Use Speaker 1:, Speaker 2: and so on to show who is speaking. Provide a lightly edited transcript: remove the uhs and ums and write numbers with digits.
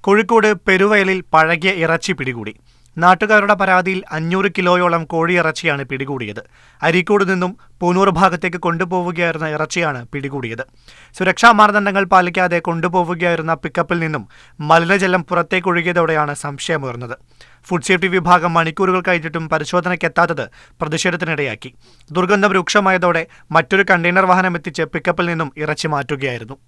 Speaker 1: കോഴിക്കോട് പെരുവയലിൽ പഴകിയ ഇറച്ചി പിടികൂടി. നാട്ടുകാരുടെ പരാതിയിൽ 500 കിലോയോളം കോഴിയിറച്ചിയാണ് പിടികൂടിയത്. അരീക്കോട് നിന്നും പൂനൂർ ഭാഗത്തേക്ക് കൊണ്ടുപോവുകയായിരുന്ന ഇറച്ചിയാണ് പിടികൂടിയത്. സുരക്ഷാ മാനദണ്ഡങ്ങൾ പാലിക്കാതെ കൊണ്ടുപോവുകയായിരുന്ന പിക്കപ്പിൽ നിന്നും മലിനജലം പുറത്തേക്കൊഴുകിയതോടെയാണ് സംശയമുയർന്നത്. ഫുഡ് സേഫ്റ്റി വിഭാഗം മണിക്കൂറുകൾ കഴിഞ്ഞിട്ടും പരിശോധനയ്ക്കെത്താത്തത് പ്രതിഷേധത്തിനിടയാക്കി. ദുർഗന്ധം രൂക്ഷമായതോടെ മറ്റൊരു കണ്ടെയ്നർ വാഹനം എത്തിച്ച് പിക്കപ്പിൽ നിന്നും ഇറച്ചി മാറ്റുകയായിരുന്നു.